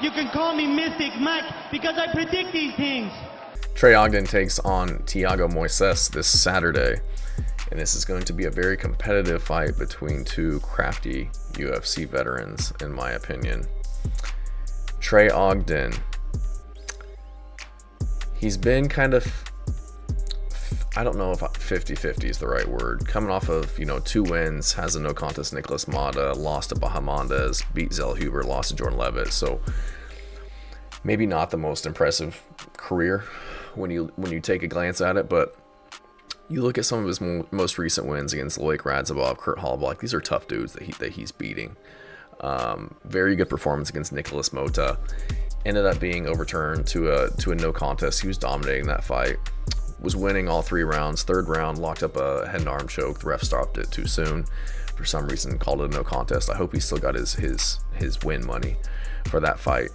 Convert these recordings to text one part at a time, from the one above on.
You can call me Mystic Mike because I predict these things. Trey Ogden takes on Thiago Moises this Saturday, and this is going to be a very competitive fight between two crafty UFC veterans, in my opinion. Trey Ogden, he's been kind of, I don't know if 50-50 is the right word. Coming off of, 2 wins, has a no contest Nicholas Mata, lost to Bahamondes, beat Zell Huber, lost to Jordan Levitt. So maybe not the most impressive career when you take a glance at it, but you look at some of his most recent wins against Loic Radzhabov, Kurt Hallbach. These are tough dudes that he's beating. Very good performance against Nicholas Mota. Ended up being overturned to a no contest. He was dominating that fight. Was winning all 3 rounds. 3rd round, locked up a head and arm choke. The ref stopped it too soon. For some reason, called it a no contest. I hope he still got his win money for that fight.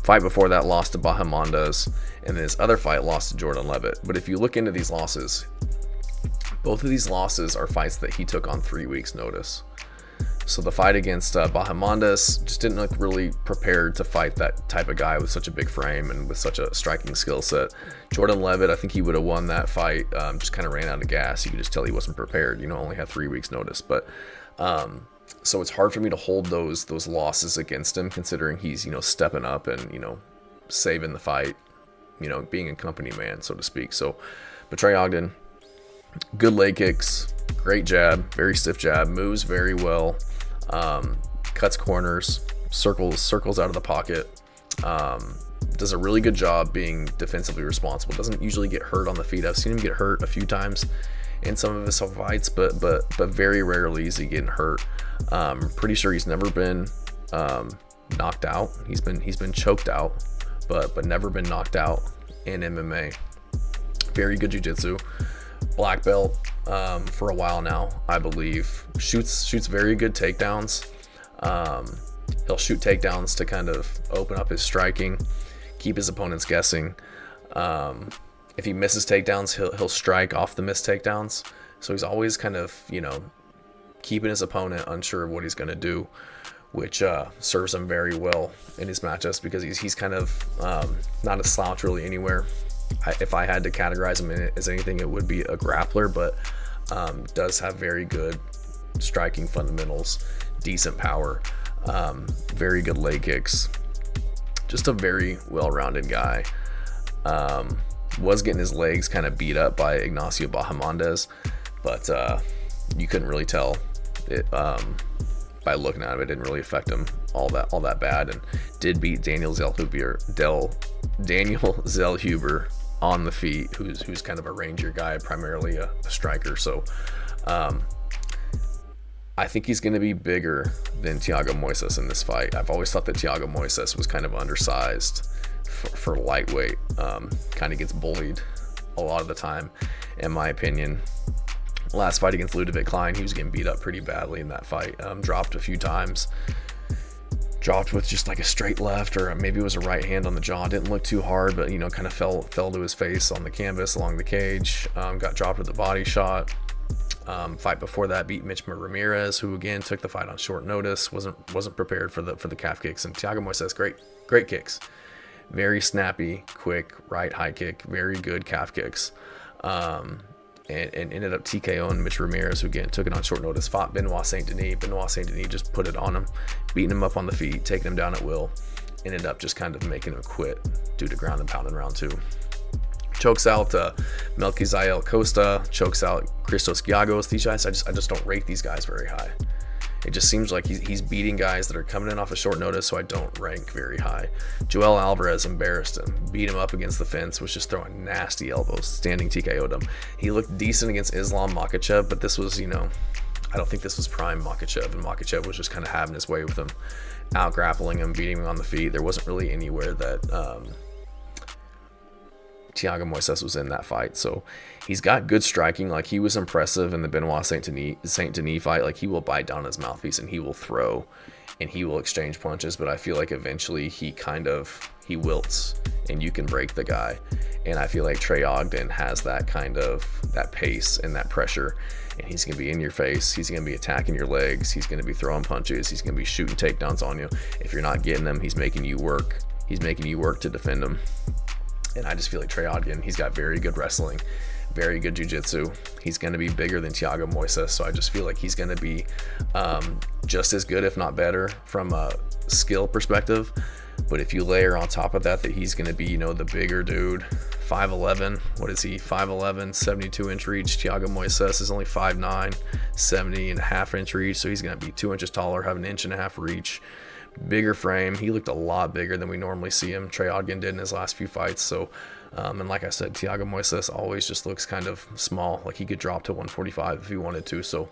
Fight before that, lost to Bahamondes, and then his other fight lost to Jordan Levitt. But if you look into these losses, both of these losses are fights that he took on 3 weeks' notice. So the fight against Bahamondes, just didn't look really prepared to fight that type of guy with such a big frame and with such a striking skill set. Jordan Levitt, I think he would have won that fight, just kind of ran out of gas. You could just tell he wasn't prepared, only had 3 weeks' notice. But so it's hard for me to hold those losses against him, considering he's stepping up and saving the fight, being a company man, so to speak. So, but Trey Ogden, good leg kicks, great jab, very stiff jab, moves very well, cuts corners, circles out of the pocket, does a really good job being defensively responsible. Doesn't usually get hurt on the feet. I've seen him get hurt a few times in some of his fights, but very rarely is he getting hurt. Pretty sure he's never been knocked out. He's been choked out, but never been knocked out in MMA. Very good jiu-jitsu. Black belt for a while now, I believe. Shoots very good takedowns. He'll shoot takedowns to kind of open up his striking, keep his opponents guessing. If he misses takedowns, he'll strike off the missed takedowns. So he's always kind of, keeping his opponent unsure of what he's going to do, which serves him very well in his matchups because he's kind of not a slouch really anywhere. If I had to categorize him as anything, it would be a grappler, but does have very good striking fundamentals, decent power, very good leg kicks. Just a very well-rounded guy. Was getting his legs kind of beat up by Ignacio Bahamondes, but you couldn't really tell it by looking at him. It didn't really affect him all that bad, and did beat Daniel Zellhuber on the feet, who's kind of a rangier guy, primarily a striker. So I think he's going to be bigger than Thiago Moises in this fight. I've always thought that Thiago Moises was kind of undersized for lightweight. Kind of gets bullied a lot of the time, in my opinion. Last fight against Ludovic Klein, he was getting beat up pretty badly in that fight. Dropped a few times. Dropped with just like a straight left, or maybe it was a right hand on the jaw. Didn't look too hard, but kind of fell to his face on the canvas along the cage. Got dropped with a body shot. Fight before that, beat Mitch Ramirez, who again took the fight on short notice. Wasn't prepared for the calf kicks. And Thiago Moises, great kicks, very snappy, quick right high kick, very good calf kicks. And ended up TKOing Mitch Ramirez, who again took it on short notice. Fought Benoit Saint Denis. Benoit Saint Denis just put it on him, beating him up on the feet, taking him down at will. Ended up just kind of making him quit due to ground and pound in round 2. Chokes out Melquizael Costa. Chokes out Christos Giagos. These guys, I just don't rate these guys very high. It just seems like he's beating guys that are coming in off a short notice, so I don't rank very high. Joel Alvarez embarrassed him, beat him up against the fence, was just throwing nasty elbows, standing TKO'd him. He looked decent against Islam Makhachev, but this was, I don't think this was prime Makhachev, and Makhachev was just kind of having his way with him, out grappling him, beating him on the feet. There wasn't really anywhere that Thiago Moises was in that fight. So he's got good striking. Like, he was impressive in the Benoit Saint Denis fight. Like, he will bite down his mouthpiece and he will throw and he will exchange punches, but I feel like eventually he wilts and you can break the guy. And I feel like Trey Ogden has that kind of that pace and that pressure, and he's going to be in your face. He's going to be attacking your legs. He's going to be throwing punches. He's going to be shooting takedowns on you. If you're not getting them, he's making you work. He's making you work to defend him. And I just feel like Trey Ogden, he's got very good wrestling, very good jiu-jitsu. He's going to be bigger than Thiago Moises, so I just feel like he's going to be just as good, if not better, from a skill perspective. But if you layer on top of that he's going to be, the bigger dude, 5'11", what is he, 5'11", 72-inch reach. Thiago Moises is only 5'9", 70.5-inch reach, so he's going to be 2 inches taller, have an 1.5 inch reach. Bigger frame. He looked a lot bigger than we normally see him. Trey Ogden did in his last few fights. So, and like I said, Thiago Moises always just looks kind of small. Like he could drop to 145 if he wanted to. So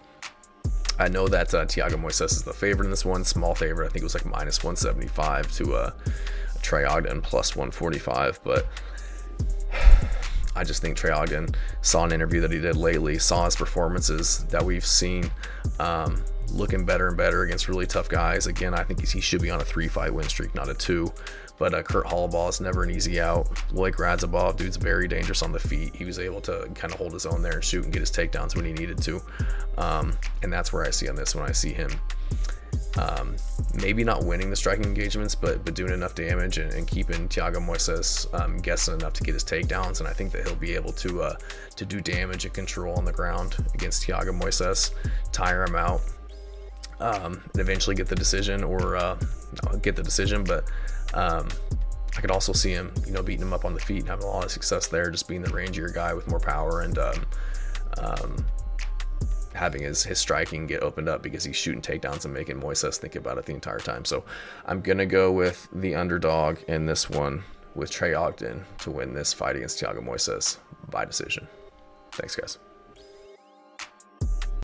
I know that Thiago Moises is the favorite in this one. Small favorite. I think it was like minus 175 to Trey Ogden plus 145. But I just think Trey Ogden saw an interview that he did lately, saw his performances that we've seen, looking better and better against really tough guys. Again, I think he should be on a 3-fight win streak, not a 2. But Kurt Hallball is never an easy out. Loic Radzhabov, dude's very dangerous on the feet. He was able to kind of hold his own there and shoot and get his takedowns when he needed to. And that's where I see on this one. I see him maybe not winning the striking engagements, but doing enough damage and keeping Thiago Moises guessing enough to get his takedowns. And I think that he'll be able to do damage and control on the ground against Thiago Moises, tire him out, and eventually get the decision, or get the decision. But I could also see him, beating him up on the feet and having a lot of success there, just being the rangier guy with more power and having his striking get opened up because he's shooting takedowns and making Moises think about it the entire time. So I'm going to go with the underdog in this one with Trey Ogden to win this fight against Thiago Moises by decision. Thanks, guys.